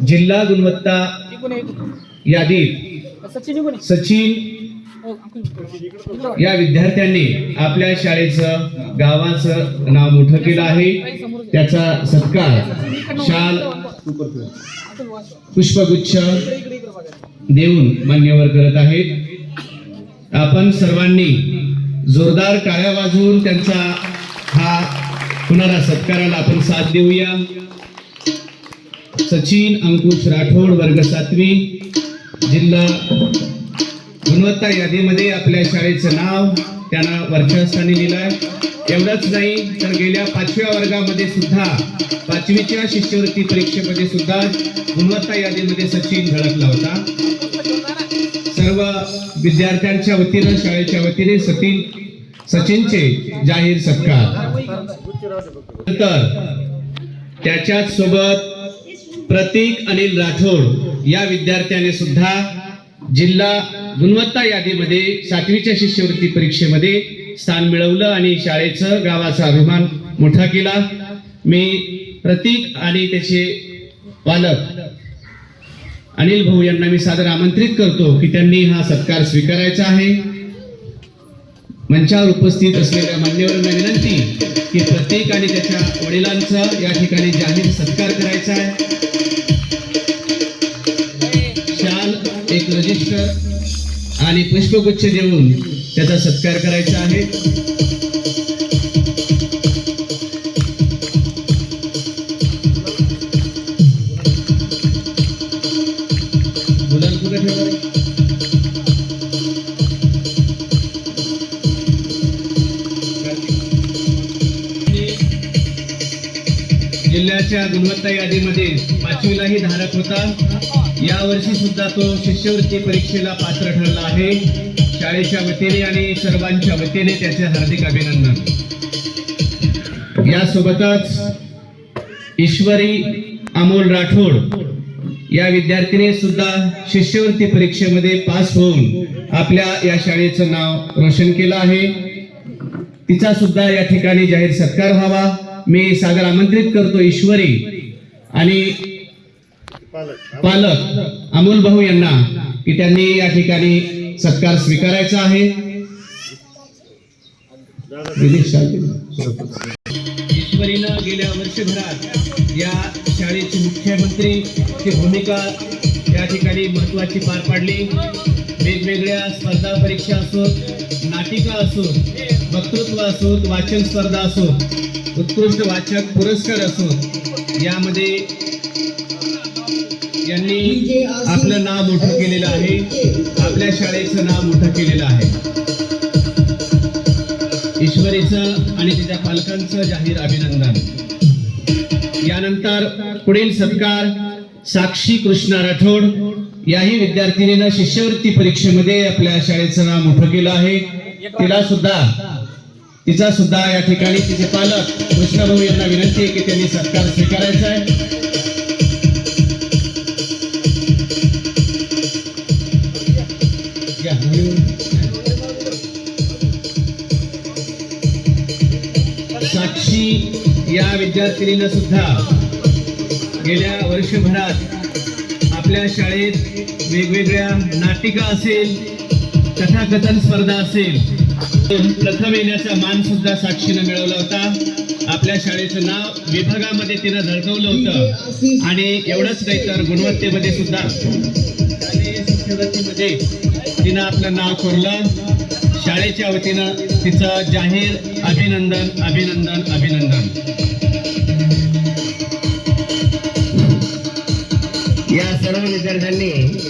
जिल्हा गुणवत्ता यादीत सचिन या विद्यार्थ्यांनी आपल्या शाळेचं गावाचं नाव मोठं केलं आहे. त्याचा सत्कार शाल पुष्पगुच्छ देऊन मान्यवर करत आहेत. आपण सर्वांनी जोरदार टाळ्या वाजवून त्यांचा हा होणारा सत्काराला आपण साथ देऊया. सचिन अंकुश राठोड वर्ग 7वी जिल्हा गुणवत्ता यादीमध्ये आपल्या शाळेचं नाव त्यांना वरच्या स्थानी लिहिलंय. एवढंच नाही तर गेल्या 5व्या वर्गामध्ये सुद्धा 5वीच्या शिष्यवृत्ती परीक्षेमध्ये सुद्धा गुणवत्ता यादीमध्ये सचिन झळकला होता. सर्व विद्यार्थ्यांच्या वतीनं शाळेच्या वतीने सचिनचे जाहीर सत्कार. तर त्याच्याच सोबत प्रतीक अनिल राठोड या विद्यार्थ्याने सुद्धा जिल्हा गुणवत्ता यादीमध्ये 7वीच्या शिष्यवृत्ती परीक्षेमध्ये स्थान मिळवलं आणि शाळेचं गावाचा अभिमान मोठा केला. मी प्रतीक आणि त्याचे पालक अनिल भाऊ यांना मी सादर आमंत्रित करतो की त्यांनी हा सत्कार स्वीकारायचा आहे. मंचावर उपस्थित असलेल्या मान्यवरांना विनंती की प्रतीक आणि त्याच्या वडिलांचा या ठिकाणी जाहीर सत्कार करायचा आहे. शाल एक रजिस्टर आणि पुष्पगुच्छ देऊन त्याचा सत्कार करायचा आहे. जिल्ह्याच्या गुणवत्ता यादीमध्ये 5वीलाही धारक होता. यावर्षी सुद्धा तो शिष्यवृत्ती परीक्षेला पात्र ठरला आहे. शाळेच्या वतीने आणि सर्वांच्या वतीने त्याचे हार्दिक अभिनंदन. यासोबतच ईश्वरी अमोल राठोड या विद्यार्थीने सुद्धा शिष्यवृत्ती परीक्षेमध्ये पास होऊन आपल्या या शाळेचं नाव रोशन केलं आहे. तिचा सुद्धा या ठिकाणी जाहीर सत्कार व्हावा. मी सादर आमंत्रित करतो ईश्वरी आणि पालक अमोल भाऊ यांना की त्यांनी या ठिकाणी सत्कार स्वीकारायचा आहे. ईश्वरीनं गेल्या वर्षभरात या शाळेची मुख्यमंत्रीची भूमिका या ठिकाणी महत्वाची पार पाडली. वेगवेगळ्या स्पर्धा परीक्षा असोत, नाटिका असोत, वक्तृत्व असोत, वाचन स्पर्धा असोत, उत्कृष्ट वाचक पुरस्कार असोत, यामध्ये यांनी आपलं नाव मोठं केलेलं आहे. आपल्या शाळेचं नाव मोठं केलेलं आहे. ईश्वरीचं आणि त्याच्या पालकांचं जाहीर अभिनंदन. यानंतर पुढील सत्कार साक्षी कृष्णा राठोड याही विद्यार्थिनीनं शिष्यवृत्ती परीक्षेमध्ये आपल्या शाळेचं नाव मोठं केलं आहे. तिचा सुद्धा या ठिकाणी तिचे पालक कृष्णाभाऊ यांना विनंती आहे की त्यांनी सत्कार स्वीकारायचा आहे. साक्षी या विद्यार्थिनीनं सुद्धा गेल्या वर्षभरात आपल्या शाळेत वेगवेगळ्या नाटिका असेल, कथाकथन स्पर्धा असेल, प्रथम येण्याचा मान सुद्धा साक्षीनं मिळवला होता. आपल्या शाळेचं नाव विभागामध्ये तिनं झळकवलं होतं आणि एवढंच नाही तर गुणवत्तेमध्ये सुद्धा शालेय शिष्यवृत्तीमध्ये तिनं आपलं नाव कोरलं. शाळेच्या वतीनं तिचं जाहीर अभिनंदन अभिनंदन अभिनंदन. या सर्व विद्यार्थ्यांनी